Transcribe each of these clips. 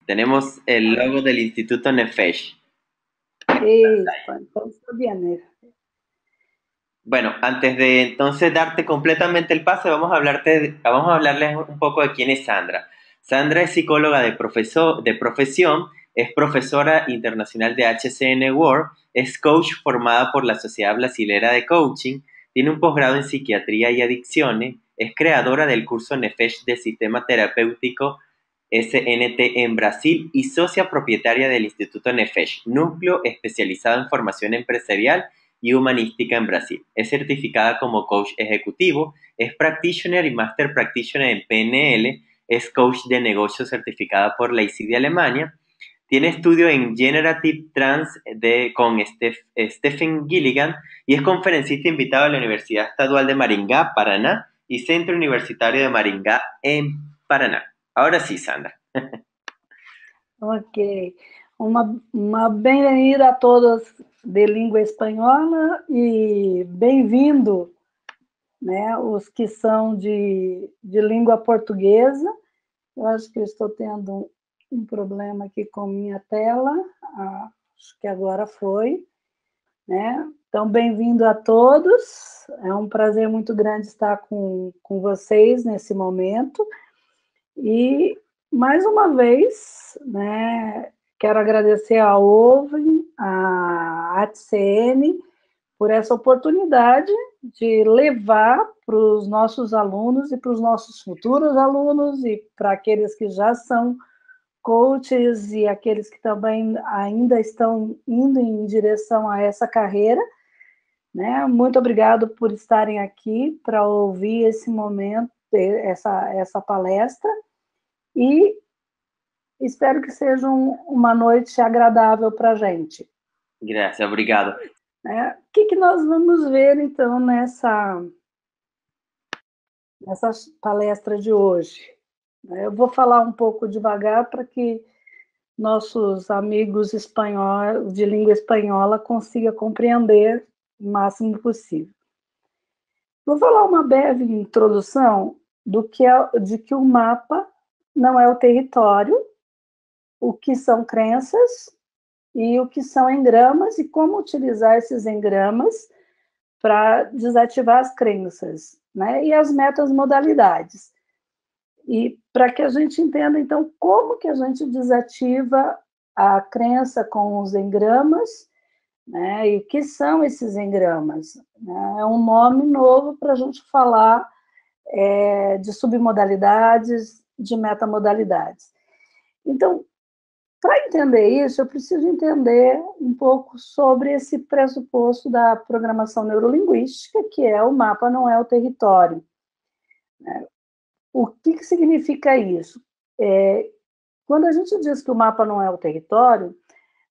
Tenemos el logo del Instituto Nefesh. Epa, então sabia, né? Bueno, antes de entonces darte completamente el pase, vamos a hablarles un poco de quién es Sandra. Sandra es psicóloga de profesión, es profesora internacional de HCN World, es coach formada por la Sociedad Brasilera de Coaching, tiene un posgrado en psiquiatría y adicciones, es creadora del curso Nefesh de Sistema Terapéutico SNT en Brasil y socia propietaria del Instituto Nefesh, núcleo especializado en formación empresarial y humanística en Brasil. Es certificada como coach ejecutivo, es practitioner y master practitioner en PNL, es coach de negocios certificada por la ICI de Alemania, tiene estudio en Generative con Stephen Gilligan y es conferencista invitado a la Universidad Estadual de Maringá, Paraná y Centro Universitario de Maringá en Paraná. Ahora sí, Sandra. Ok. Uma bem-vinda a todos de língua espanhola e bem-vindo, né, os que são de língua portuguesa. Eu acho que eu estou tendo um problema aqui com minha tela. Acho que agora foi, né? Então, bem-vindo a todos. É um prazer muito grande estar com vocês nesse momento. E, mais uma vez, né, quero agradecer à OVNI, à ATCN, por essa oportunidade de levar para os nossos alunos e para os nossos futuros alunos e para aqueles que já são coaches e aqueles que também ainda estão indo em direção a essa carreira, né? Muito obrigado por estarem aqui para ouvir esse momento, essa palestra, e espero que seja uma noite agradável para a gente. Gracias, obrigado. O que nós vamos ver, então, nessa palestra de hoje? Eu vou falar um pouco devagar para que nossos amigos espanhóis, de língua espanhola, consigam compreender o máximo possível. Vou falar uma breve introdução de que o mapa não é o território, o que são crenças e o que são engramas e como utilizar esses engramas para desativar as crenças, né? E as metamodalidades. E para que a gente entenda, então, como que a gente desativa a crença com os engramas, né? E o que são esses engramas? Né? É um nome novo para a gente falar de submodalidades, de metamodalidades. Então, para entender isso, eu preciso entender um pouco sobre esse pressuposto da programação neurolinguística, que é o mapa não é o território. O que significa isso? Quando a gente diz que o mapa não é o território,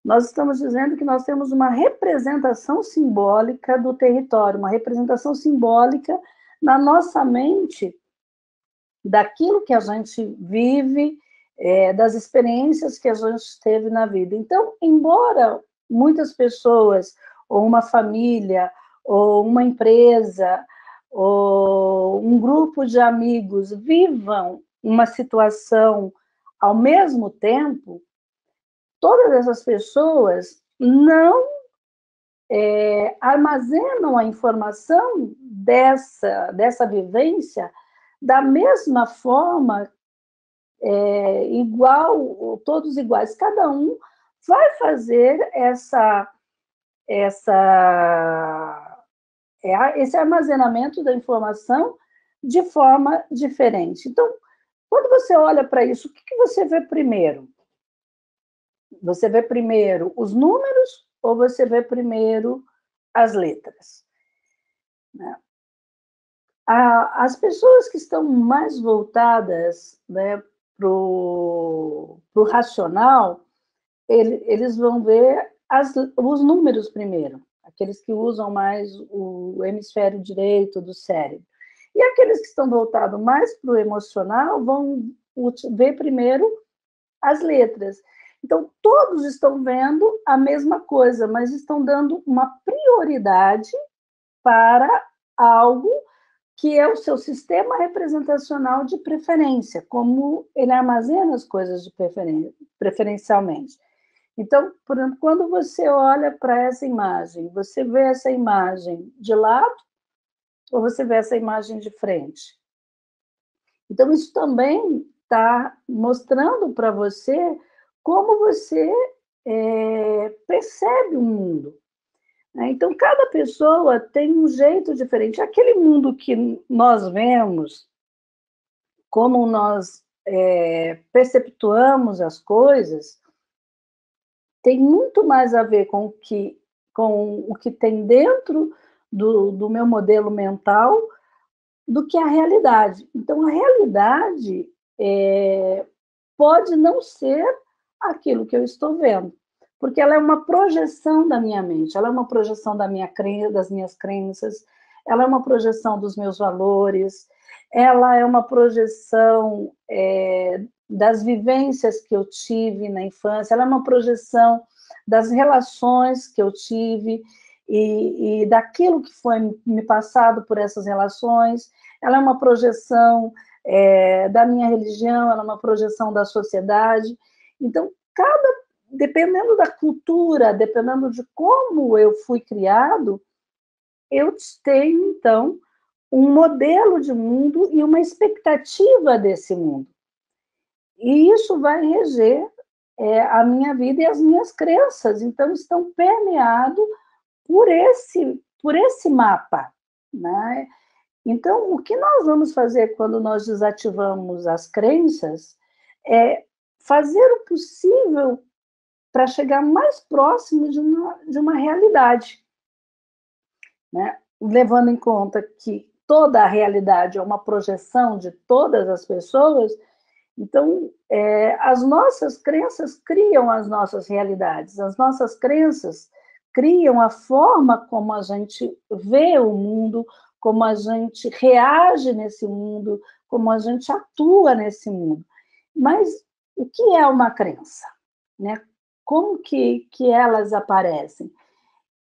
nós estamos dizendo que nós temos uma representação simbólica do território, uma representação simbólica na nossa mente daquilo que a gente vive, das experiências que a gente teve na vida. Então, embora muitas pessoas, ou uma família, ou uma empresa, ou um grupo de amigos vivam uma situação ao mesmo tempo, todas essas pessoas não armazenam a informação dessa vivência da mesma forma, igual, todos iguais. Cada um vai fazer esse armazenamento da informação de forma diferente. Então, quando você olha para isso, o que você vê primeiro? Você vê primeiro os números ou você vê primeiro as letras? Né? As pessoas que estão mais voltadas, né, para o racional, eles vão ver os números primeiro, aqueles que usam mais o hemisfério direito do cérebro. E aqueles que estão voltados mais para o emocional vão ver primeiro as letras. Então, todos estão vendo a mesma coisa, mas estão dando uma prioridade para algo que é o seu sistema representacional de preferência, como ele armazena as coisas de preferencialmente. Então, por exemplo, quando você olha para essa imagem, você vê essa imagem de lado ou você vê essa imagem de frente? Então, isso também está mostrando para você como você percebe o mundo. Né? Então, cada pessoa tem um jeito diferente. Aquele mundo que nós vemos, como nós perceptuamos as coisas, tem muito mais a ver com o que tem dentro do meu modelo mental do que a realidade. Então, a realidade pode não ser aquilo que eu estou vendo, porque ela é uma projeção da minha mente, ela é uma projeção das minhas crenças, ela é uma projeção dos meus valores, ela é uma projeção das vivências que eu tive na infância, ela é uma projeção das relações que eu tive e daquilo que foi me passado por essas relações, ela é uma projeção da minha religião, ela é uma projeção da sociedade. Então, dependendo da cultura, dependendo de como eu fui criado, eu tenho, então, um modelo de mundo e uma expectativa desse mundo. E isso vai reger a minha vida e as minhas crenças. Então, estão permeados por esse mapa, né? Então, o que nós vamos fazer quando nós desativamos as crenças é fazer o possível para chegar mais próximo de uma realidade, né? Levando em conta que toda a realidade é uma projeção de todas as pessoas, então as nossas crenças criam as nossas realidades, as nossas crenças criam a forma como a gente vê o mundo, como a gente reage nesse mundo, como a gente atua nesse mundo. Mas o que é uma crença? Né? Como que elas aparecem?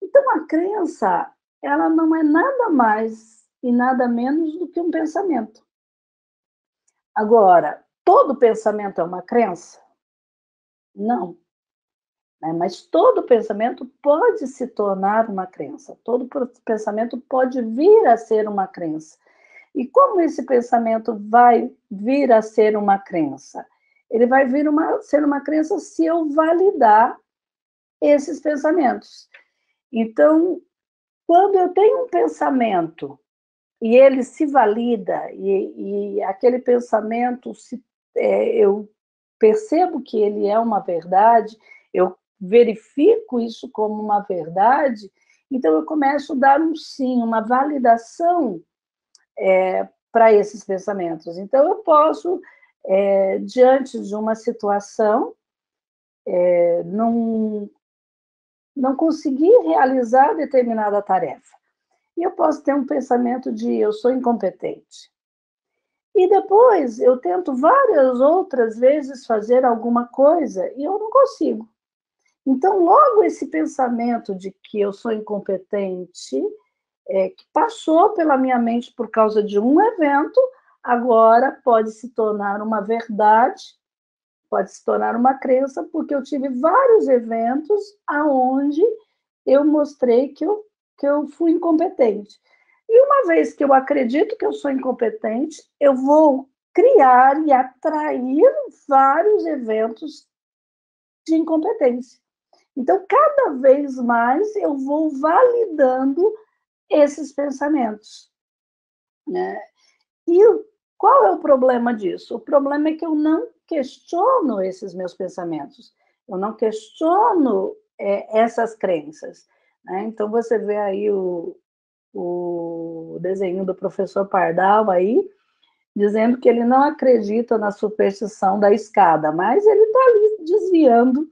Então, a crença, ela não é nada mais e nada menos do que um pensamento. Agora, todo pensamento é uma crença? Não. Mas todo pensamento pode se tornar uma crença. Todo pensamento pode vir a ser uma crença. E como esse pensamento vai vir a ser uma crença? Ele vai vir ser uma crença se eu validar esses pensamentos. Então, quando eu tenho um pensamento e ele se valida, e aquele pensamento, eu percebo que ele é uma verdade, eu verifico isso como uma verdade, então eu começo a dar um sim, uma validação para esses pensamentos. Então, eu posso, diante de uma situação, não conseguir realizar determinada tarefa. E eu posso ter um pensamento de eu sou incompetente. E depois eu tento várias outras vezes fazer alguma coisa e eu não consigo. Então, logo esse pensamento de que eu sou incompetente, que passou pela minha mente por causa de um evento, agora pode se tornar uma verdade, pode se tornar uma crença, porque eu tive vários eventos aonde eu mostrei que eu fui incompetente. E uma vez que eu acredito que eu sou incompetente, eu vou criar e atrair vários eventos de incompetência. Então, cada vez mais eu vou validando esses pensamentos, né? E qual é o problema disso? O problema é que eu não questiono esses meus pensamentos, eu não questiono essas crenças, né? Então, você vê aí o desenho do professor Pardal aí, dizendo que ele não acredita na superstição da escada, mas ele está ali desviando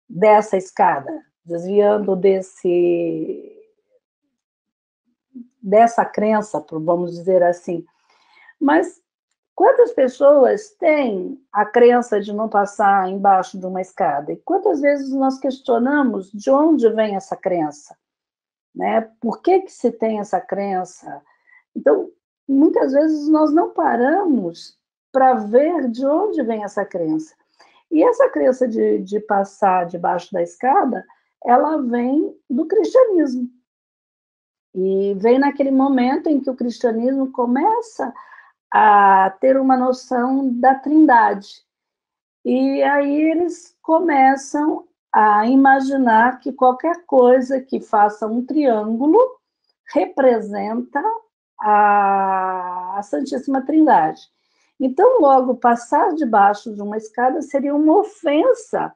dessa escada, desviando dessa crença, vamos dizer assim. Mas quantas pessoas têm a crença de não passar embaixo de uma escada? E quantas vezes nós questionamos de onde vem essa crença? Né? Por que se tem essa crença? Então, muitas vezes nós não paramos para ver de onde vem essa crença. E essa crença de passar debaixo da escada, ela vem do cristianismo. E vem naquele momento em que o cristianismo começa a ter uma noção da trindade. E aí eles começam a imaginar que qualquer coisa que faça um triângulo representa a Santíssima Trindade. Então, logo, passar debaixo de uma escada seria uma ofensa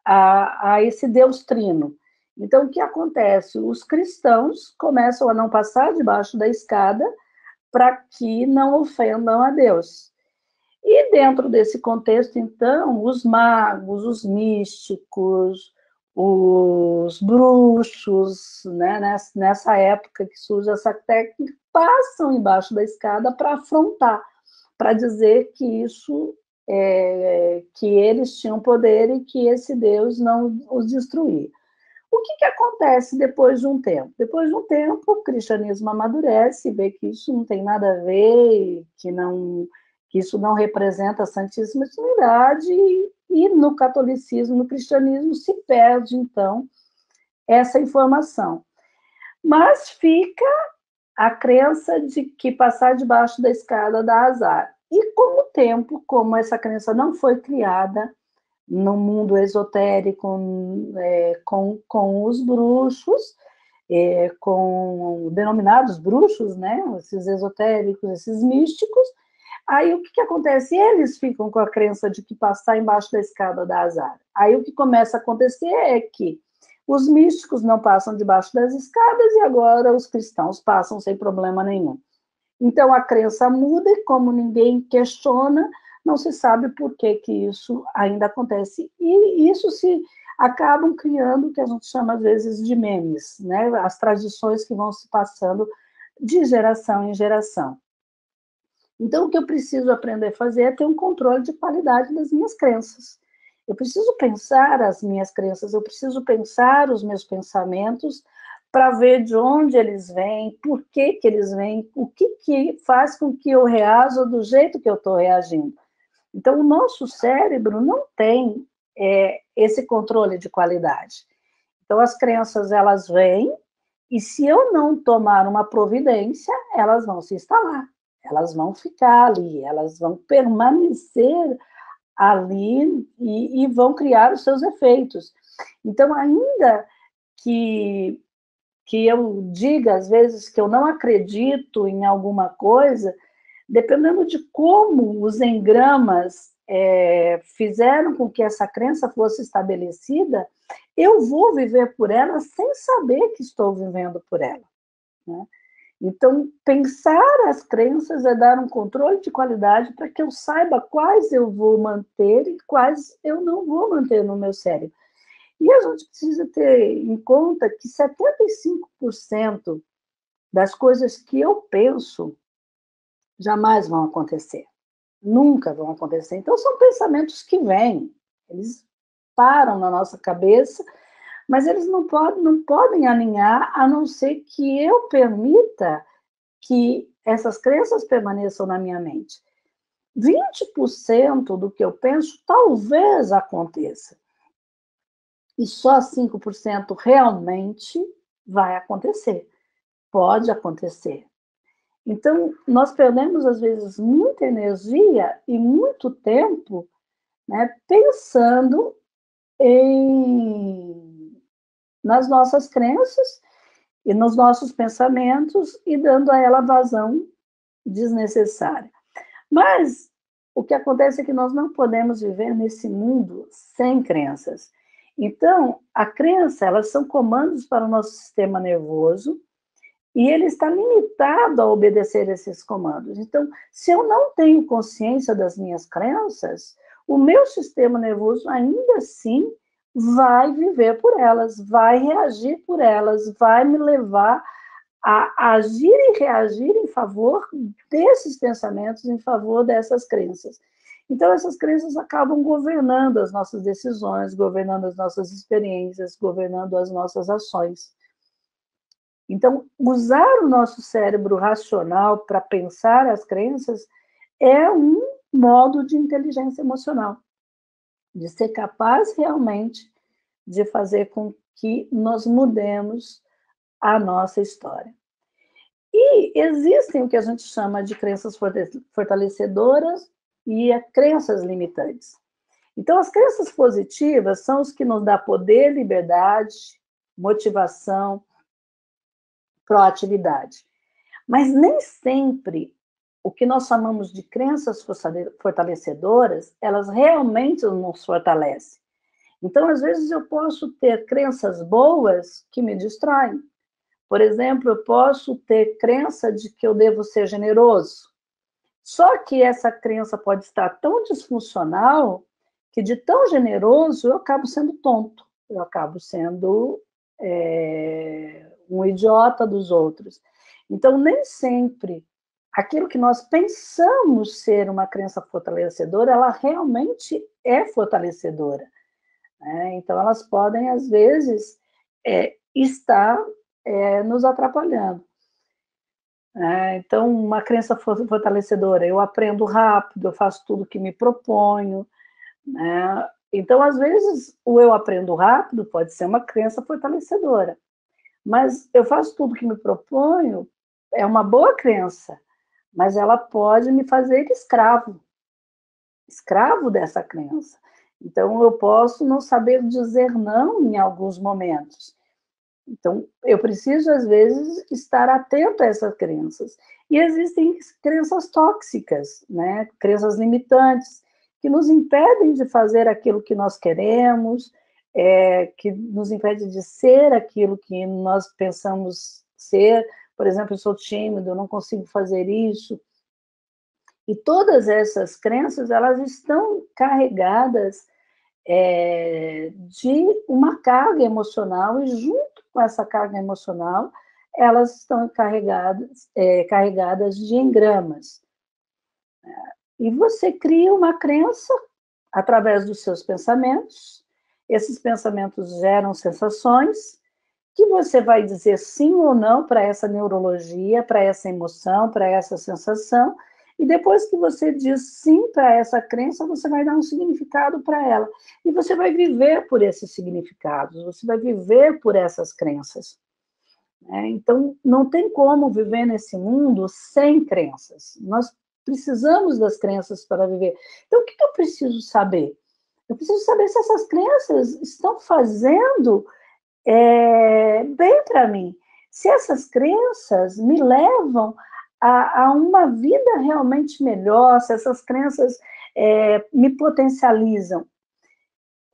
a esse Deus trino. Então, o que acontece? Os cristãos começam a não passar debaixo da escada para que não ofendam a Deus. E dentro desse contexto, então, os magos, os místicos, os bruxos, né, nessa época que surge essa técnica, passam embaixo da escada para afrontar, para dizer que isso que eles tinham poder e que esse Deus não os destruía. O que acontece depois de um tempo? Depois de um tempo, o cristianismo amadurece, vê que isso não tem nada a ver, que isso não representa a Santíssima Trindade, e no catolicismo, no cristianismo, se perde, então, essa informação. Mas fica a crença de que passar debaixo da escada dá azar. E com o tempo, como essa crença não foi criada no mundo esotérico, com os bruxos, com denominados bruxos, né, esses esotéricos, esses místicos, aí o que acontece? Eles ficam com a crença de que passar embaixo da escada dá azar. Aí o que começa a acontecer é que os místicos não passam debaixo das escadas e agora os cristãos passam sem problema nenhum. Então a crença muda e como ninguém questiona, não se sabe por que isso ainda acontece. E isso se acabam criando o que a gente chama às vezes de memes, né? As tradições que vão se passando de geração em geração. Então, o que eu preciso aprender a fazer é ter um controle de qualidade das minhas crenças. Eu preciso pensar as minhas crenças, eu preciso pensar os meus pensamentos para ver de onde eles vêm, por que eles vêm, o que faz com que eu reaja do jeito que eu estou reagindo. Então, o nosso cérebro não tem esse controle de qualidade. Então, as crenças, elas vêm, e se eu não tomar uma providência, elas vão se instalar, elas vão ficar ali, elas vão permanecer ali e vão criar os seus efeitos. Então, ainda que, que eu diga, às vezes, que eu não acredito em alguma coisa, dependendo de como os engramas fizeram com que essa crença fosse estabelecida, eu vou viver por ela sem saber que estou vivendo por ela. Né? Então, pensar as crenças é dar um controle de qualidade para que eu saiba quais eu vou manter e quais eu não vou manter no meu cérebro. E a gente precisa ter em conta que 75% das coisas que eu penso jamais vão acontecer. Nunca vão acontecer. Então, são pensamentos que vêm, eles param na nossa cabeça, mas eles não podem alinhar a não ser que eu permita que essas crenças permaneçam na minha mente. 20% do que eu penso talvez aconteça. E só 5% realmente vai acontecer. Pode acontecer. Então, nós perdemos, às vezes, muita energia e muito tempo, né, pensando nas nossas crenças e nos nossos pensamentos e dando a ela vazão desnecessária. Mas o que acontece é que nós não podemos viver nesse mundo sem crenças. Então, a crença, elas são comandos para o nosso sistema nervoso e ele está limitado a obedecer esses comandos. Então, se eu não tenho consciência das minhas crenças, o meu sistema nervoso ainda assim vai viver por elas, vai reagir por elas, vai me levar a agir e reagir em favor desses pensamentos, em favor dessas crenças. Então, essas crenças acabam governando as nossas decisões, governando as nossas experiências, governando as nossas ações. Então, usar o nosso cérebro racional para pensar as crenças é um modo de inteligência emocional, de ser capaz realmente de fazer com que nós mudemos a nossa história. E existem o que a gente chama de crenças fortalecedoras e crenças limitantes. Então, as crenças positivas são os que nos dão poder, liberdade, motivação, proatividade. Mas nem sempre o que nós chamamos de crenças fortalecedoras, elas realmente nos fortalecem. Então, às vezes, eu posso ter crenças boas que me distraem. Por exemplo, eu posso ter crença de que eu devo ser generoso. Só que essa crença pode estar tão disfuncional que de tão generoso eu acabo sendo tonto, eu acabo sendo um idiota dos outros. Então, nem sempre aquilo que nós pensamos ser uma crença fortalecedora, ela realmente é fortalecedora. Né? Então, elas podem, às vezes, estar nos atrapalhando. Então, uma crença fortalecedora, eu aprendo rápido, eu faço tudo que me proponho. Né? Então, às vezes, o eu aprendo rápido pode ser uma crença fortalecedora. Mas eu faço tudo que me proponho é uma boa crença, mas ela pode me fazer escravo dessa crença. Então, eu posso não saber dizer não em alguns momentos. Então, eu preciso, às vezes, estar atento a essas crenças. E existem crenças tóxicas, né? Crenças limitantes, que nos impedem de fazer aquilo que nós queremos, que nos impede de ser aquilo que nós pensamos ser. Por exemplo, eu sou tímido, eu não consigo fazer isso. E todas essas crenças, elas estão carregadas de uma carga emocional, e junto com essa carga emocional, elas estão carregadas de engramas. E você cria uma crença através dos seus pensamentos, esses pensamentos geram sensações, que você vai dizer sim ou não para essa neurologia, para essa emoção, para essa sensação, e depois que você diz sim para essa crença, você vai dar um significado para ela. E você vai viver por esses significados, você vai viver por essas crenças. Então, não tem como viver nesse mundo sem crenças. Nós precisamos das crenças para viver. Então, o que eu preciso saber? Eu preciso saber se essas crenças estão fazendo bem para mim. Se essas crenças me levam a uma vida realmente melhor, se essas crenças me potencializam.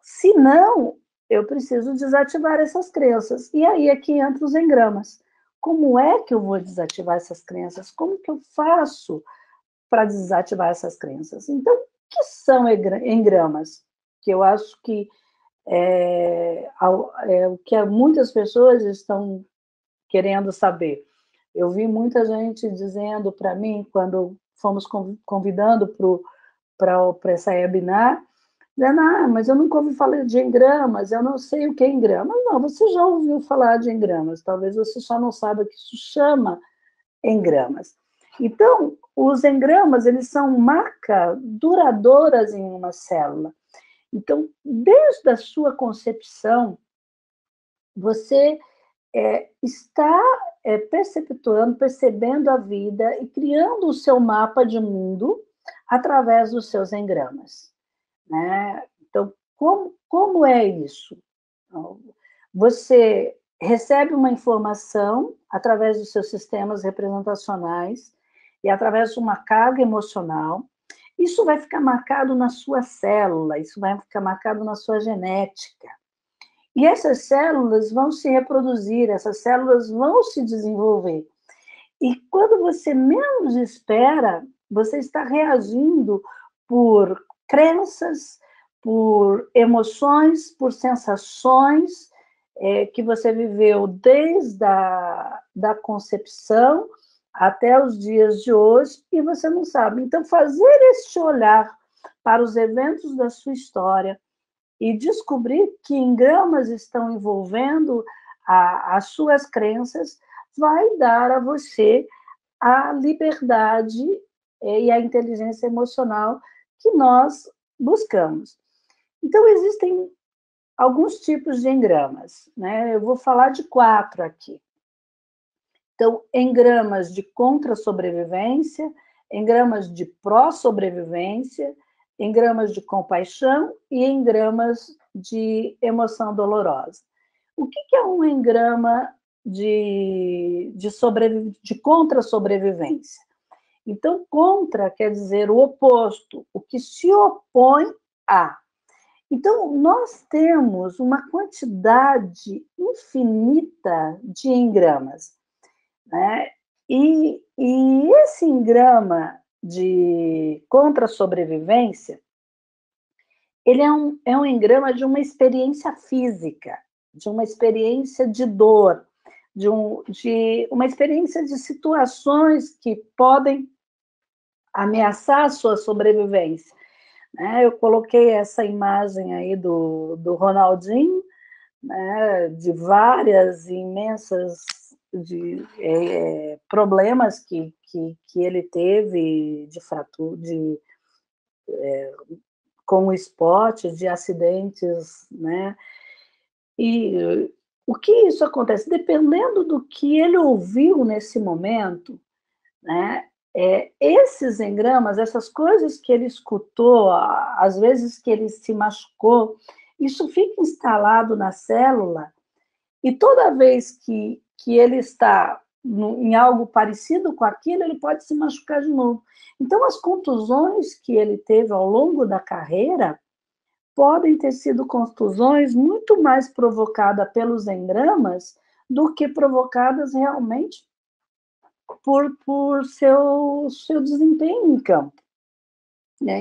Se não, eu preciso desativar essas crenças. E aí é que entra os engramas. Como é que eu vou desativar essas crenças? Como que eu faço para desativar essas crenças? Então, o que são engramas? Que eu acho que o que muitas pessoas estão querendo saber. Eu vi muita gente dizendo para mim, quando fomos convidando para essa webinar, dizendo, mas eu nunca ouvi falar de engramas, eu não sei o que é engramas. Não, você já ouviu falar de engramas, talvez você só não saiba que isso chama engramas. Então, os engramas, eles são marcas duradouras em uma célula. Então, desde a sua concepção, você está percebendo a vida e criando o seu mapa de mundo através dos seus engramas. Né? Então, como é isso? Você recebe uma informação através dos seus sistemas representacionais e através de uma carga emocional. Isso vai ficar marcado na sua célula, isso vai ficar marcado na sua genética. E essas células vão se reproduzir, essas células vão se desenvolver. E quando você menos espera, você está reagindo por crenças, por emoções, por sensações que você viveu desde da concepção até os dias de hoje, e você não sabe. Então, fazer este olhar para os eventos da sua história e descobrir que engramas estão envolvendo as suas crenças vai dar a você a liberdade e a inteligência emocional que nós buscamos. Então, existem alguns tipos de engramas, né? Eu vou falar de 4 aqui. Então, engramas de contra-sobrevivência, engramas de pró-sobrevivência, engramas de compaixão e engramas de emoção dolorosa. O que é um engrama de contra-sobrevivência? Então, contra quer dizer o oposto, o que se opõe a. Então, nós temos uma quantidade infinita de engramas, né? E esse engrama de contra-sobrevivência, ele é um engrama de uma experiência física, de uma experiência de dor, de uma experiência de situações que podem ameaçar a sua sobrevivência. Eu coloquei essa imagem aí do Ronaldinho, né, de várias imensas problemas que ele teve de fratura, com o esporte, de acidentes, né? E o que isso acontece? Dependendo do que ele ouviu nesse momento, né? Esses engramas, essas coisas que ele escutou, às vezes que ele se machucou, isso fica instalado na célula e toda vez que ele está em algo parecido com aquilo, ele pode se machucar de novo. Então, as contusões que ele teve ao longo da carreira podem ter sido contusões muito mais provocadas pelos engramas do que provocadas realmente por seu desempenho em campo.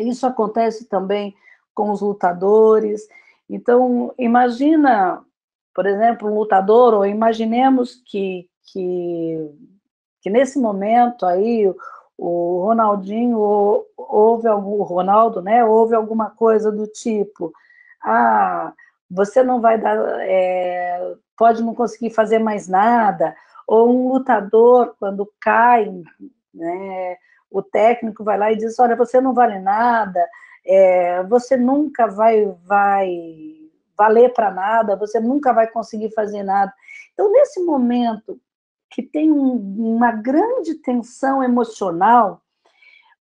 Isso acontece também com os lutadores. Então, imagina, por exemplo, um lutador, ou imaginemos que nesse momento aí o Ronaldinho o Ronaldo, né, houve alguma coisa do tipo, você não vai dar, pode não conseguir fazer mais nada, ou um lutador quando cai, né, o técnico vai lá e diz, olha, você não vale nada, você nunca vai valer para nada, você nunca vai conseguir fazer nada. Então, nesse momento que tem uma grande tensão emocional,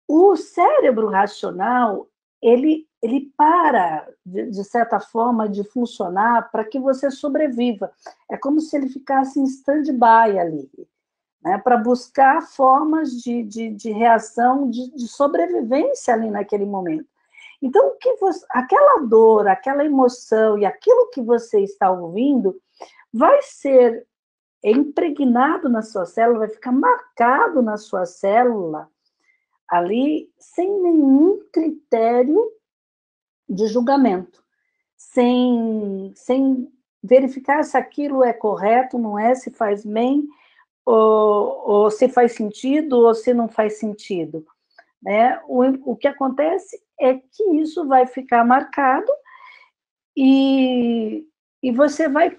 o cérebro racional, ele para, de certa forma, de funcionar para que você sobreviva. É como se ele ficasse em stand-by ali, né, para buscar formas de reação, de sobrevivência ali naquele momento. Então, aquela dor, aquela emoção e aquilo que você está ouvindo vai ser impregnado na sua célula, vai ficar marcado na sua célula ali sem nenhum critério de julgamento, sem verificar se aquilo é correto, não é, se faz bem, ou se faz sentido, ou se não faz sentido. Né? O que acontece é que isso vai ficar marcado e você vai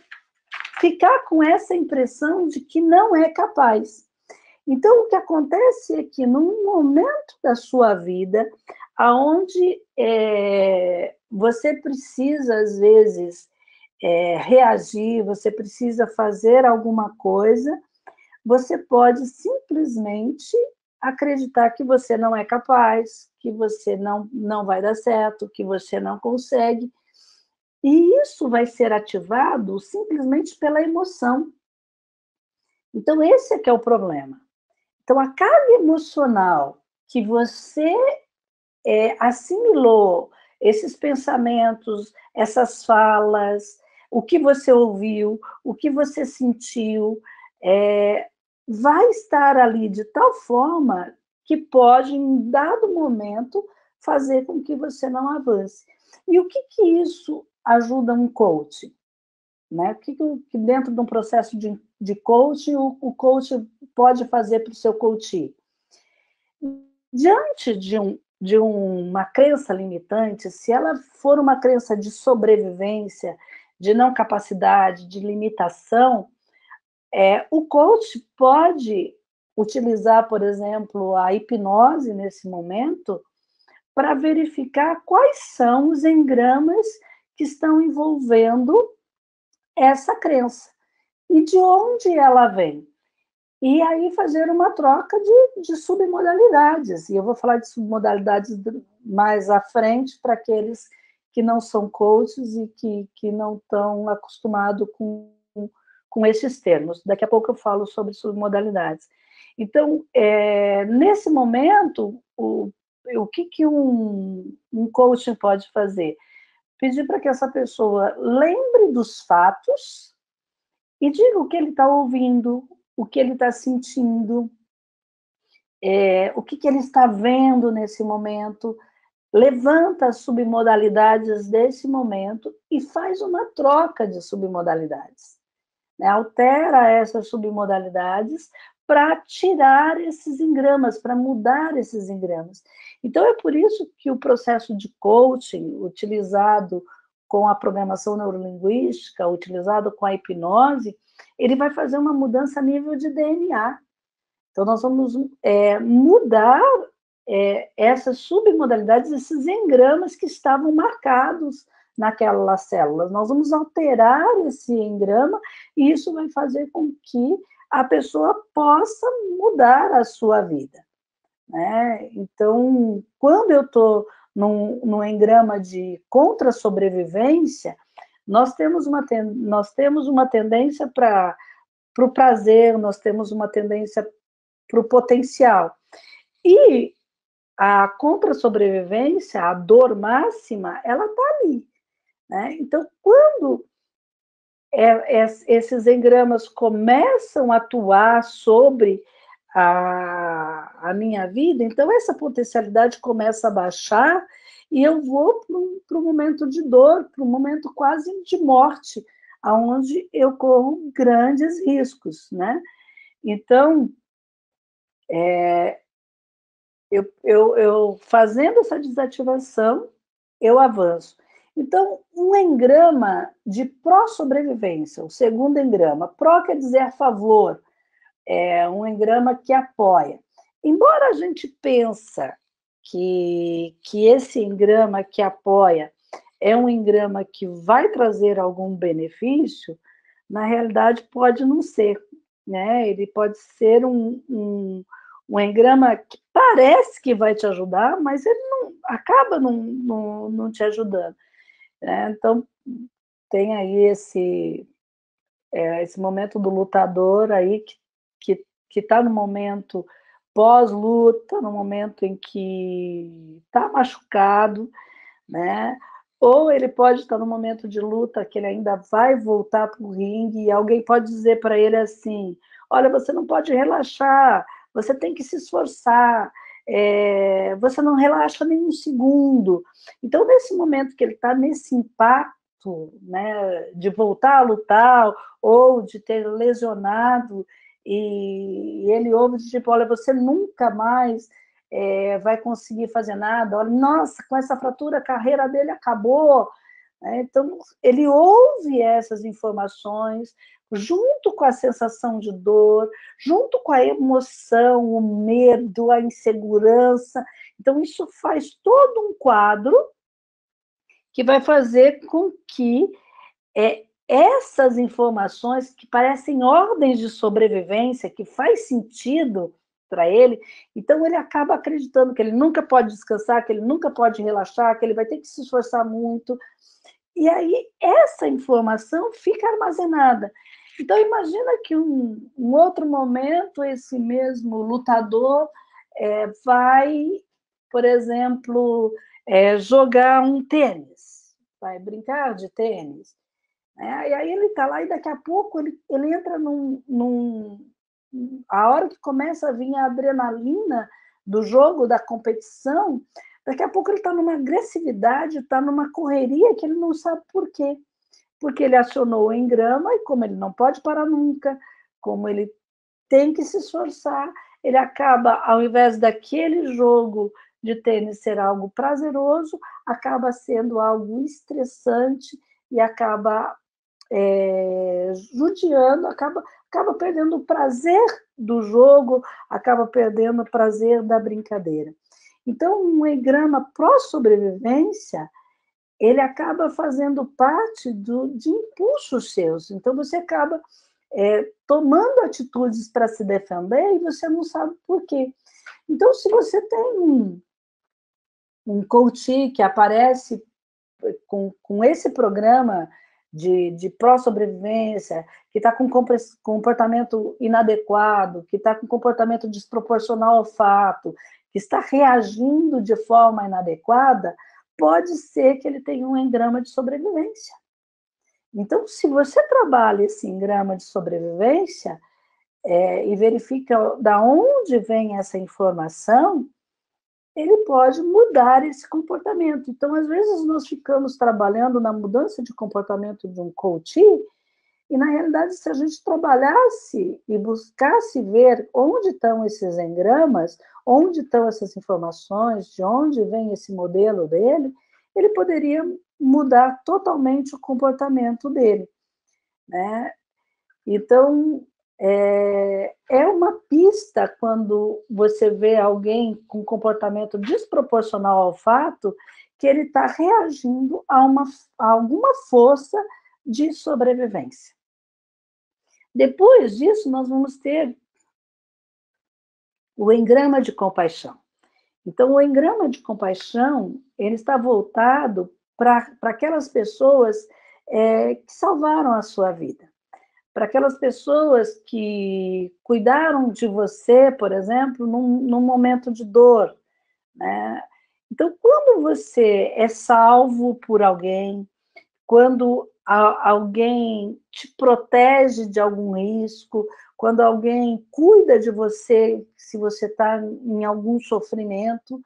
ficar com essa impressão de que não é capaz. Então, o que acontece é que num momento da sua vida, onde você precisa, às vezes, reagir, você precisa fazer alguma coisa, você pode simplesmente acreditar que você não é capaz, que você não vai dar certo, que você não consegue. E isso vai ser ativado simplesmente pela emoção. Então, esse é que é o problema. Então, a carga emocional que você assimilou, esses pensamentos, essas falas, o que você ouviu, o que você sentiu, vai estar ali de tal forma que pode, em dado momento, fazer com que você não avance. E o que isso ajuda um coach? Né? O que dentro de um processo de coaching o coach pode fazer para o seu coach? Diante de uma crença limitante, se ela for uma crença de sobrevivência, de não capacidade, de limitação, O coach pode utilizar, por exemplo, a hipnose nesse momento para verificar quais são os engramas que estão envolvendo essa crença e de onde ela vem. E aí fazer uma troca de submodalidades. E eu vou falar de submodalidades mais à frente para aqueles que não são coaches e que não estão acostumados com esses termos. Daqui a pouco eu falo sobre submodalidades. Então, nesse momento, o que um coaching pode fazer? Pedir para que essa pessoa lembre dos fatos e diga o que ele está ouvindo, o que ele está sentindo, o que ele está vendo nesse momento, levanta as submodalidades desse momento e faz uma troca de submodalidades. Né? Altera essas submodalidades para tirar esses engramas, para mudar esses engramas. Então, é por isso que o processo de coaching, utilizado com a programação neurolinguística, utilizado com a hipnose, ele vai fazer uma mudança a nível de DNA. Então, nós vamos mudar essas submodalidades, esses engramas que estavam marcados naquelas células. Nós vamos alterar esse engrama e isso vai fazer com que a pessoa possa mudar a sua vida. Né? Então, quando eu estou num engrama de contra-sobrevivência, nós temos uma tendência para o prazer, nós temos uma tendência para o potencial. E a contra-sobrevivência, a dor máxima, ela está ali. Né? Então, quando esses engramas começam a atuar sobre a minha vida, então essa potencialidade começa a baixar e eu vou para um momento de dor, para um momento quase de morte, onde eu corro grandes riscos. Né? Então, eu fazendo essa desativação, eu avanço. Então, um engrama de pró-sobrevivência, o segundo engrama. Pró quer dizer a favor, é um engrama que apoia. Embora a gente pense que esse engrama que apoia é um engrama que vai trazer algum benefício, na realidade pode não ser. Né? Ele pode ser um engrama que parece que vai te ajudar, mas ele acaba não te ajudando. Né? Então, tem aí esse momento do lutador aí que está no momento pós-luta, no momento em que está machucado, né? Ou ele pode estar no momento de luta que ele ainda vai voltar para o ringue e alguém pode dizer para ele assim: olha, você não pode relaxar, você tem que se esforçar, você não relaxa nem um segundo. Então, nesse momento que ele está nesse impacto, né, de voltar a lutar ou de ter lesionado, e ele ouve tipo: olha, você nunca mais vai conseguir fazer nada, olha, nossa, com essa fratura a carreira dele acabou. Então, ele ouve essas informações, junto com a sensação de dor, junto com a emoção, o medo, a insegurança. Então, isso faz todo um quadro que vai fazer com que essas informações que parecem ordens de sobrevivência, que faz sentido para ele, então ele acaba acreditando que ele nunca pode descansar, que ele nunca pode relaxar, que ele vai ter que se esforçar muito. E aí essa informação fica armazenada. Então imagina que um outro momento esse mesmo lutador vai, por exemplo, jogar um tênis, vai brincar de tênis. E aí ele está lá e daqui a pouco ele entra a hora que começa a vir a adrenalina do jogo, da competição, daqui a pouco ele está numa agressividade, está numa correria que ele não sabe por quê. Porque ele acionou o engrama e como ele não pode parar nunca, como ele tem que se esforçar, ele acaba, ao invés daquele jogo de tênis ser algo prazeroso, acaba sendo algo estressante e acaba judiando, acaba perdendo o prazer do jogo, acaba perdendo o prazer da brincadeira. Então, um engrama pró-sobrevivência, ele acaba fazendo parte de impulsos seus. Então, você acaba tomando atitudes para se defender e você não sabe por quê. Então, se você tem um coach que aparece com esse programa de pró-sobrevivência, que está com comportamento inadequado, que está com comportamento desproporcional ao fato, que está reagindo de forma inadequada, pode ser que ele tenha um engrama de sobrevivência. Então, se você trabalha esse engrama de sobrevivência e verifica da onde vem essa informação, ele pode mudar esse comportamento. Então, às vezes, nós ficamos trabalhando na mudança de comportamento de um coach, e, na realidade, se a gente trabalhasse e buscasse ver onde estão esses engramas, onde estão essas informações, de onde vem esse modelo dele, ele poderia mudar totalmente o comportamento dele, né? Então, é uma pista quando você vê alguém com comportamento desproporcional ao fato que ele está reagindo a alguma força de sobrevivência. Depois disso, nós vamos ter o engrama de compaixão. Então, o engrama de compaixão, ele está voltado para aquelas pessoas que salvaram a sua vida. Para aquelas pessoas que cuidaram de você, por exemplo, num momento de dor, né? Então, quando você é salvo por alguém, quando alguém te protege de algum risco, quando alguém cuida de você, se você está em algum sofrimento,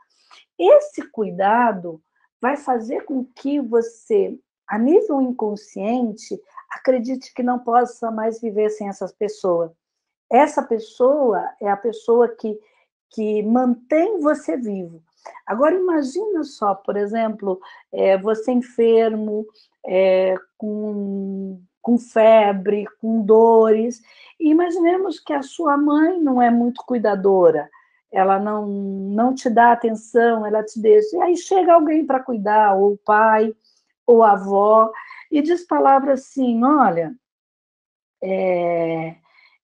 esse cuidado vai fazer com que você, a nível inconsciente, acredite que não possa mais viver sem essa pessoa. Essa pessoa é a pessoa que mantém você vivo. Agora, imagina só, por exemplo, você enfermo, com febre, com dores, e imaginemos que a sua mãe não é muito cuidadora, ela não te dá atenção, ela te deixa, e aí chega alguém para cuidar, ou o pai, ou a avó, e diz palavras assim, olha,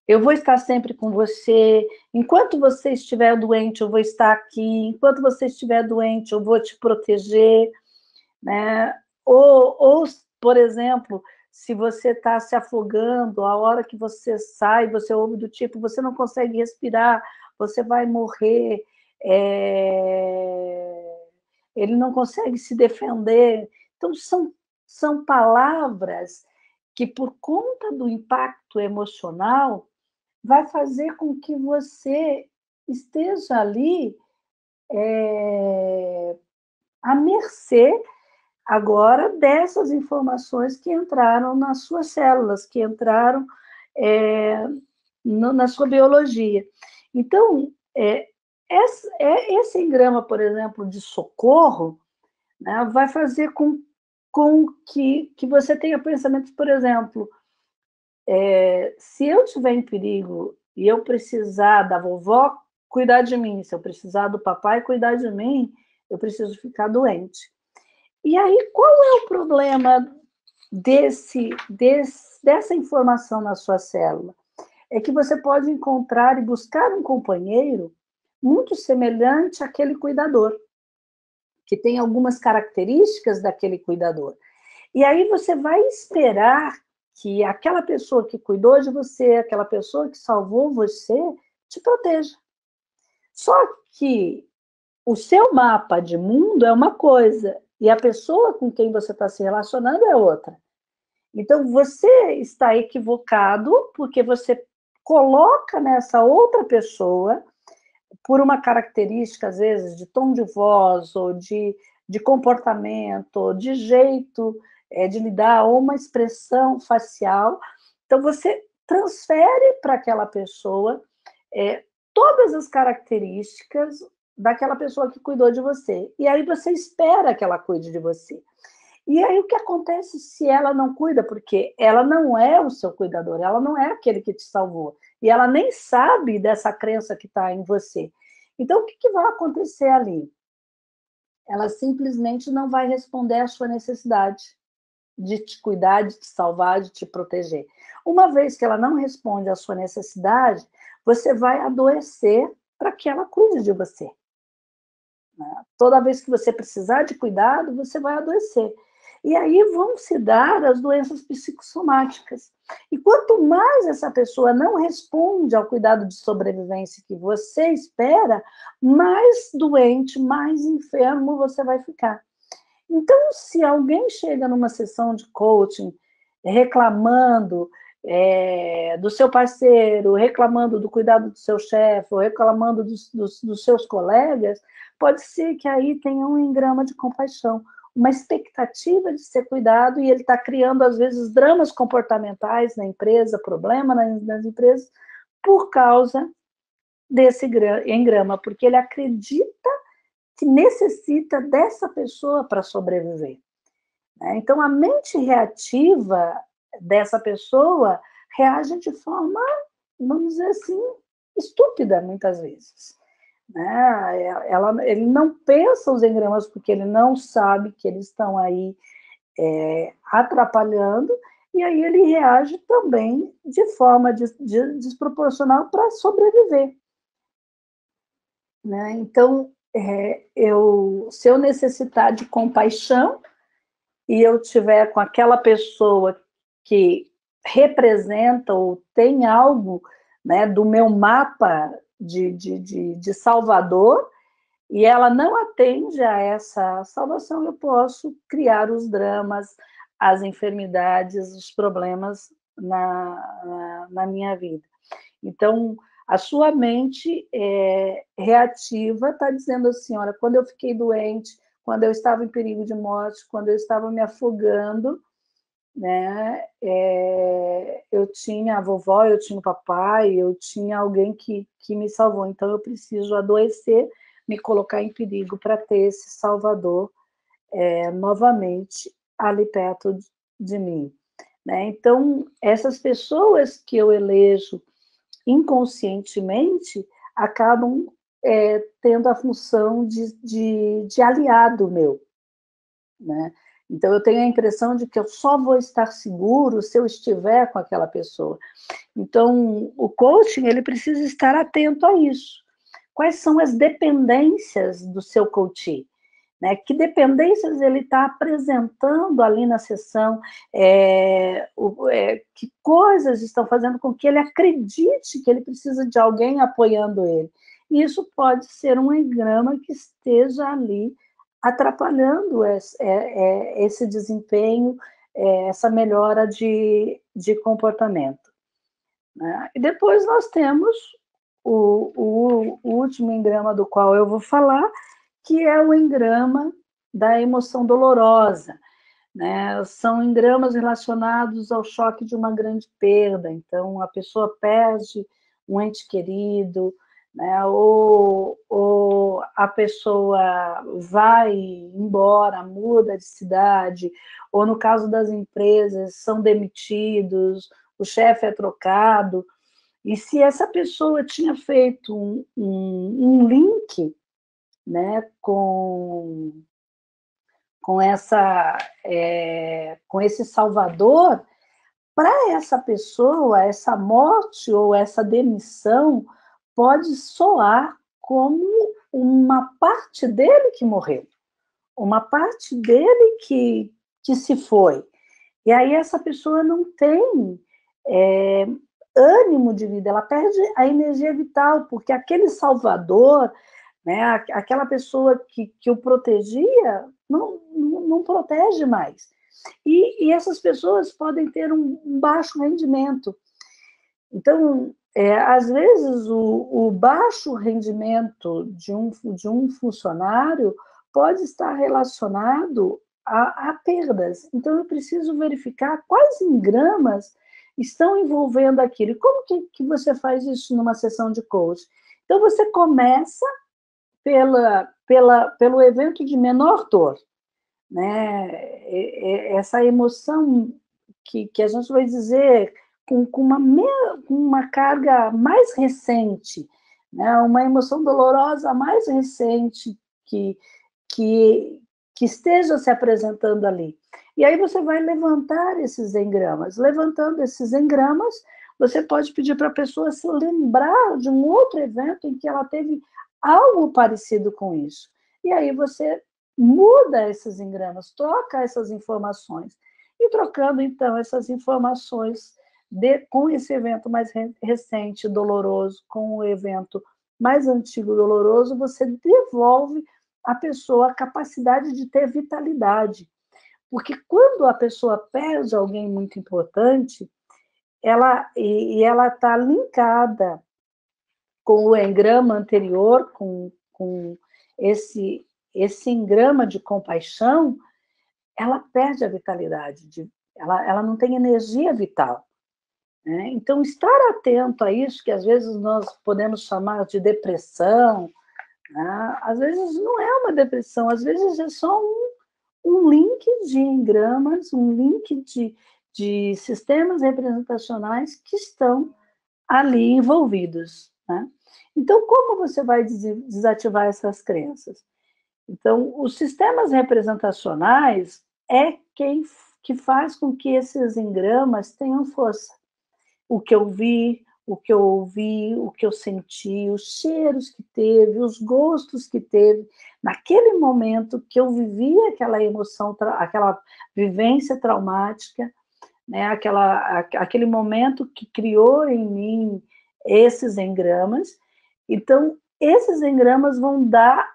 eu vou estar sempre com você, enquanto você estiver doente, eu vou estar aqui, enquanto você estiver doente, eu vou te proteger, né? Ou por exemplo, se você está se afogando, a hora que você sai, você ouve do tipo, você não consegue respirar, você vai morrer, ele não consegue se defender. Então, são palavras que, por conta do impacto emocional, vai fazer com que você esteja ali à mercê agora dessas informações que entraram nas suas células, que entraram na sua biologia. Então, esse engrama, por exemplo, de socorro, né, vai fazer com que você tenha pensamentos, por exemplo, se eu estiver em perigo e eu precisar da vovó cuidar de mim, se eu precisar do papai cuidar de mim, eu preciso ficar doente. E aí, qual é o problema dessa informação na sua célula? É que você pode encontrar e buscar um companheiro muito semelhante àquele cuidador, que tem algumas características daquele cuidador. E aí você vai esperar que aquela pessoa que cuidou de você, aquela pessoa que salvou você, te proteja. Só que o seu mapa de mundo é uma coisa, e a pessoa com quem você está se relacionando é outra. Então, você está equivocado porque você coloca nessa outra pessoa, por uma característica, às vezes, de tom de voz, ou de comportamento, ou de jeito de lidar, ou uma expressão facial. Então, você transfere para aquela pessoa todas as características daquela pessoa que cuidou de você. E aí você espera que ela cuide de você. E aí o que acontece se ela não cuida? Porque ela não é o seu cuidador, ela não é aquele que te salvou. E ela nem sabe dessa crença que está em você. Então, o que vai acontecer ali? Ela simplesmente não vai responder à sua necessidade de te cuidar, de te salvar, de te proteger. Uma vez que ela não responde à sua necessidade, você vai adoecer para que ela cuide de você. Toda vez que você precisar de cuidado, você vai adoecer. E aí vão se dar as doenças psicossomáticas. E quanto mais essa pessoa não responde ao cuidado de sobrevivência que você espera, mais doente, mais enfermo você vai ficar. Então, se alguém chega numa sessão de coaching reclamando do seu parceiro, reclamando do cuidado do seu chefe, ou reclamando dos seus colegas, pode ser que aí tenha um engrama de compaixão, uma expectativa de ser cuidado, e ele está criando, às vezes, dramas comportamentais na empresa, problema nas empresas, por causa desse engrama, porque ele acredita que necessita dessa pessoa para sobreviver. Então, a mente reativa dessa pessoa reage de forma, vamos dizer assim, estúpida, muitas vezes. Ele não pensa os engramas porque ele não sabe que eles estão aí atrapalhando, e aí ele reage também de forma desproporcional para sobreviver. Então, se eu necessitar de compaixão, e eu tiver com aquela pessoa que representa ou tem algo, né, do meu mapa de Salvador, e ela não atende a essa salvação, eu posso criar os dramas, as enfermidades, os problemas na minha vida. Então, a sua mente reativa está dizendo assim, olha, quando eu fiquei doente, quando eu estava em perigo de morte, quando eu estava me afogando, né, eu tinha a vovó, eu tinha o papai, eu tinha alguém que me salvou, então eu preciso adoecer, me colocar em perigo para ter esse salvador novamente ali perto de mim. Né? Então, essas pessoas que eu elejo inconscientemente acabam tendo a função de aliado meu. Né? Então, eu tenho a impressão de que eu só vou estar seguro se eu estiver com aquela pessoa. Então, o coaching, ele precisa estar atento a isso. Quais são as dependências do seu coaching? Né? Que dependências ele está apresentando ali na sessão? Que coisas estão fazendo com que ele acredite que ele precisa de alguém apoiando ele? E isso pode ser um engrama que esteja ali atrapalhando esse desempenho, essa melhora de comportamento. Né? E depois nós temos o último engrama do qual eu vou falar, que é o engrama da emoção dolorosa. Né? São engramas relacionados ao choque de uma grande perda. Então, a pessoa perde um ente querido, né? ou a pessoa vai embora, muda de cidade, ou no caso das empresas, são demitidos, o chefe é trocado. E se essa pessoa tinha feito um link, né, com esse salvador, para essa pessoa, essa morte ou essa demissão pode soar como uma parte dele que morreu, uma parte dele que se foi. E aí essa pessoa não tem ânimo de vida, ela perde a energia vital, porque aquele salvador, né, aquela pessoa que o protegia, não protege mais. E essas pessoas podem ter um baixo rendimento. Então, às vezes, o baixo rendimento de um funcionário pode estar relacionado a perdas. Então, eu preciso verificar quais engramas estão envolvendo aquilo. E como que você faz isso numa sessão de coaching? Então, você começa pelo evento de menor dor. né? Essa emoção que a gente vai dizer com uma carga mais recente, né? Uma emoção dolorosa mais recente que, que, que esteja se apresentando ali. E aí você vai levantar esses engramas. Levantando esses engramas, você pode pedir para a pessoa se lembrar de um outro evento em que ela teve algo parecido com isso. E aí você muda esses engramas, troca essas informações. E trocando, então, essas informações com esse evento mais recente, doloroso, com o evento mais antigo, doloroso, você devolve à pessoa a capacidade de ter vitalidade. Porque quando a pessoa perde alguém muito importante, ela está linkada com o engrama anterior, com esse engrama de compaixão, ela perde a vitalidade, ela não tem energia vital. Né? Então, estar atento a isso, que às vezes nós podemos chamar de depressão, né? Às vezes não é uma depressão, às vezes é só um link de engramas, um link de sistemas representacionais que estão ali envolvidos. Né? Então, como você vai desativar essas crenças? Então, os sistemas representacionais é quem que faz com que esses engramas tenham força. O que eu vi, o que eu ouvi, o que eu senti, os cheiros que teve, os gostos que teve, naquele momento que eu vivi aquela emoção, aquela vivência traumática, né? Aquele momento que criou em mim esses engramas. Então, esses engramas vão dar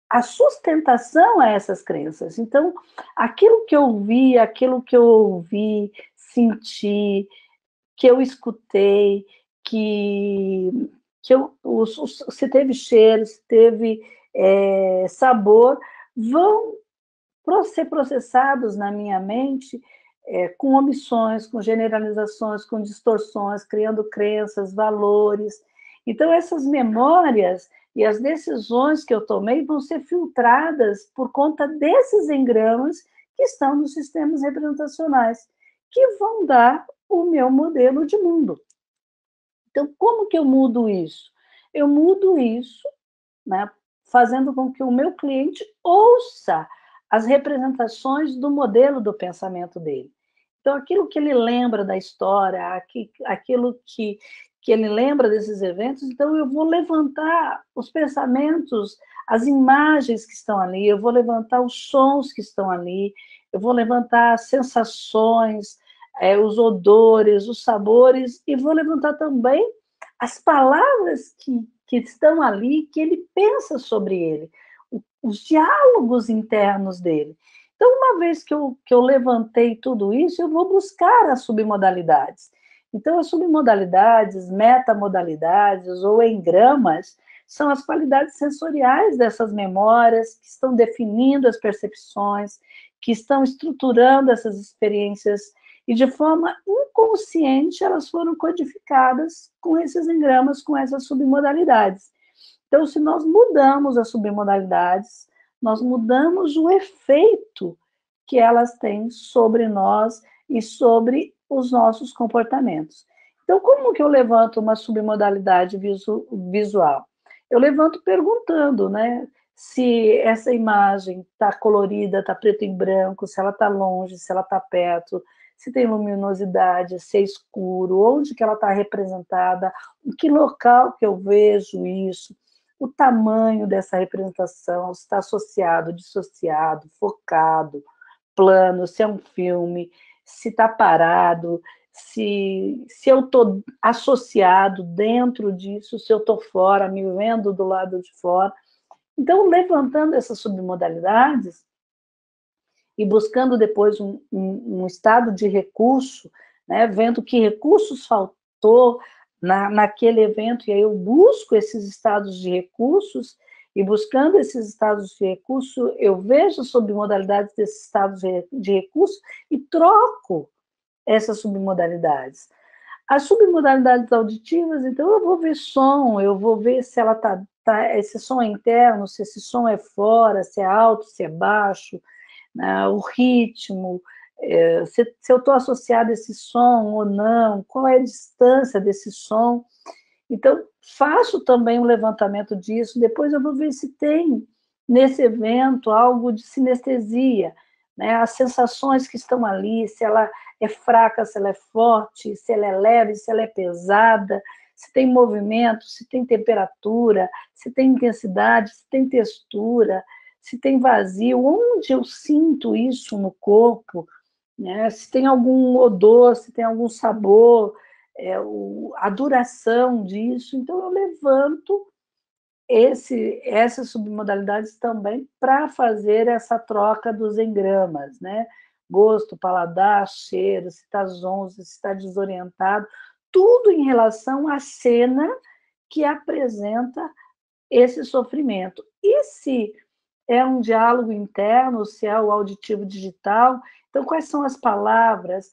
a sustentação a essas crenças. Então, aquilo que eu vi, aquilo que eu ouvi, senti, que eu escutei, se teve cheiro, se teve sabor, vão ser processados na minha mente com omissões, com generalizações, com distorções, criando crenças, valores. Então, essas memórias e as decisões que eu tomei vão ser filtradas por conta desses engramas que estão nos sistemas representacionais, que vão dar o meu modelo de mundo. Então, como que eu mudo isso? Eu mudo isso, né, fazendo com que o meu cliente ouça as representações do modelo do pensamento dele. Então, aquilo que ele lembra da história, aquilo que ele lembra desses eventos, então eu vou levantar os pensamentos, as imagens que estão ali, eu vou levantar os sons que estão ali, eu vou levantar as sensações, os odores, os sabores, e vou levantar também as palavras que estão ali, que ele pensa sobre ele, os diálogos internos dele. Então, uma vez que eu levantei tudo isso, eu vou buscar as submodalidades. Então, as submodalidades, metamodalidades ou engramas são as qualidades sensoriais dessas memórias que estão definindo as percepções, que estão estruturando essas experiências e de forma inconsciente elas foram codificadas com esses engramas, com essas submodalidades. Então, se nós mudamos as submodalidades, nós mudamos o efeito que elas têm sobre nós e sobre os nossos comportamentos. Então, como que eu levanto uma submodalidade visual? Eu levanto perguntando, né? Se essa imagem está colorida, está preto e branco, se ela está longe, se ela está perto, se tem luminosidade, se é escuro, onde que ela está representada, em que local que eu vejo isso, o tamanho dessa representação, se está associado, dissociado, focado, plano, se é um filme, se está parado, se eu estou associado dentro disso, se eu estou fora, me vendo do lado de fora. Então, levantando essas submodalidades e buscando depois um estado de recurso, né, vendo que recursos faltou naquele evento, e aí eu busco esses estados de recursos, e buscando esses estados de recurso, eu vejo submodalidades desses estados de recurso e troco essas submodalidades. As submodalidades auditivas, então eu vou ver som, eu vou ver se ela esse som é interno, se esse som é fora, se é alto, se é baixo, né? O ritmo, se eu estou associado a esse som ou não, qual é a distância desse som. Então, faço também um levantamento disso, depois eu vou ver se tem nesse evento algo de sinestesia, né? As sensações que estão ali, se ela é fraca, se ela é forte, se ela é leve, se ela é pesada, se tem movimento, se tem temperatura, se tem intensidade, se tem textura, se tem vazio, onde eu sinto isso no corpo, né? Se tem algum odor, se tem algum sabor, a duração disso. Então, eu levanto essas submodalidades também para fazer essa troca dos engramas, né? Gosto, paladar, cheiro, se está zonzo, se está desorientado, tudo em relação à cena que apresenta esse sofrimento. E se é um diálogo interno, se é o auditivo digital, então quais são as palavras,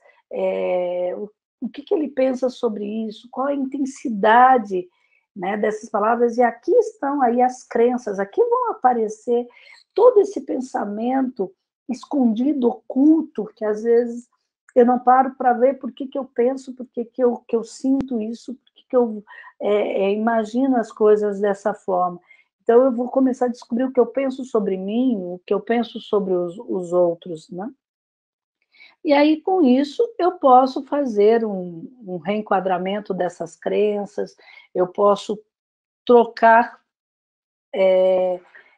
o que ele pensa sobre isso, qual a intensidade, né, dessas palavras, e aqui estão aí as crenças, aqui vão aparecer todo esse pensamento escondido, oculto, que às vezes eu não paro para ver por que eu penso, por que eu sinto isso, por que eu imagino as coisas dessa forma. Então, eu vou começar a descobrir o que eu penso sobre mim, o que eu penso sobre os outros, né? E aí, com isso, eu posso fazer um reenquadramento dessas crenças, eu posso trocar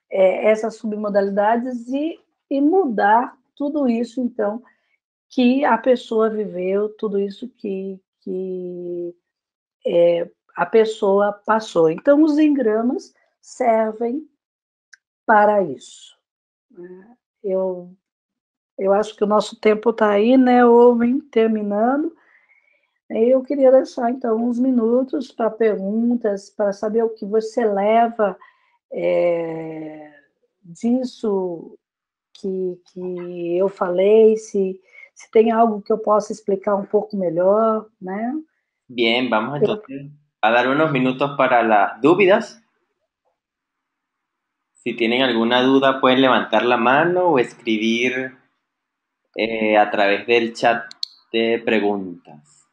essas submodalidades e mudar tudo isso, então, que a pessoa viveu, tudo isso que a pessoa passou. Então, os engramas servem para isso. Eu, eu acho que o nosso tempo está aí, né, Owen, terminando. Eu queria deixar, então, uns minutos para perguntas, para saber o que você leva disso que eu falei, se tem algo que eu possa explicar um pouco melhor, né? Bien, vamos entonces a dar unos minutos para las dudas. Si tienen alguna duda, pueden levantar la mano o escribir a través del chat de preguntas.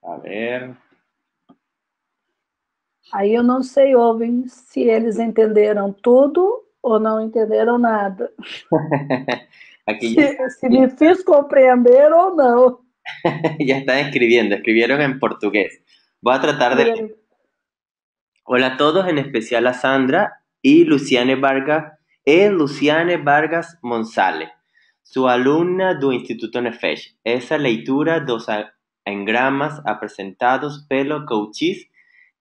A ver. Aí eu não sei, Owen, se eles entenderam tudo ou não entenderam nada. Aquí Se me fiz compreender ou não. ya están escribiendo, escribieron en portugués. Voy a tratar de leer. Hola a todos, en especial a Sandra e Luciane Vargas Monsale, sua aluna do Instituto Nefesh. Essa leitura dos engramas apresentados pelo coaches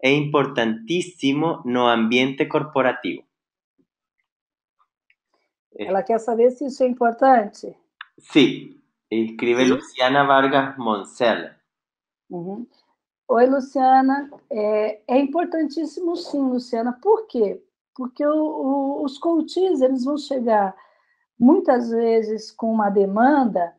é importantíssimo no ambiente corporativo. Ela quer saber se isso é importante? Sí, escribe Luciana Vargas Monsale. Uhum. Oi, Luciana. É importantíssimo, sim, Luciana. Por quê? Porque os coaches eles vão chegar muitas vezes com uma demanda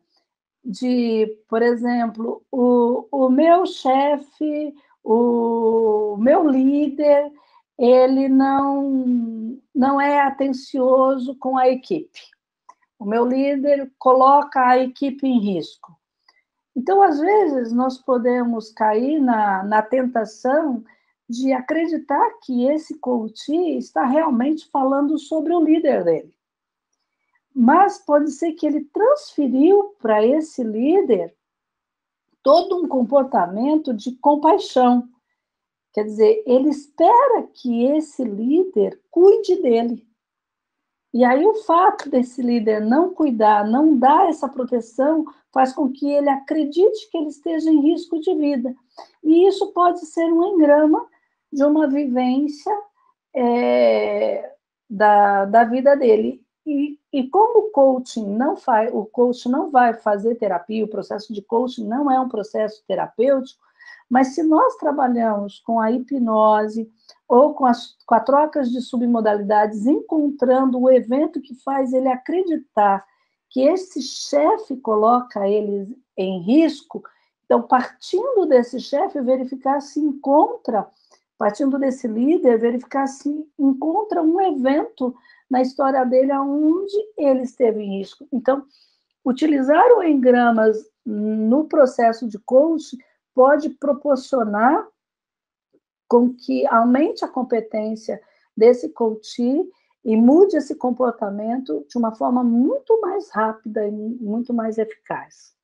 de, por exemplo, o meu chefe, o meu líder, ele não é atencioso com a equipe. O meu líder coloca a equipe em risco. Então, às vezes, nós podemos cair na tentação de acreditar que esse coach está realmente falando sobre o líder dele. Mas pode ser que ele transferiu para esse líder todo um comportamento de compaixão. Quer dizer, ele espera que esse líder cuide dele. E aí o fato desse líder não cuidar, não dar essa proteção, faz com que ele acredite que ele esteja em risco de vida. E isso pode ser um engrama de uma vivência da vida dele. E como o coaching o coach não vai fazer terapia, o processo de coaching não é um processo terapêutico, mas se nós trabalhamos com a hipnose ou com a trocas de submodalidades, encontrando o evento que faz ele acreditar que esse chefe coloca ele em risco, Então, partindo desse chefe, verificar se encontra, partindo desse líder, verificar se encontra um evento na história dele onde ele esteve em risco. Então, utilizar o engramas no processo de coach pode proporcionar com que aumente a competência desse coach e mude esse comportamento de uma forma muito mais rápida e muito mais eficaz.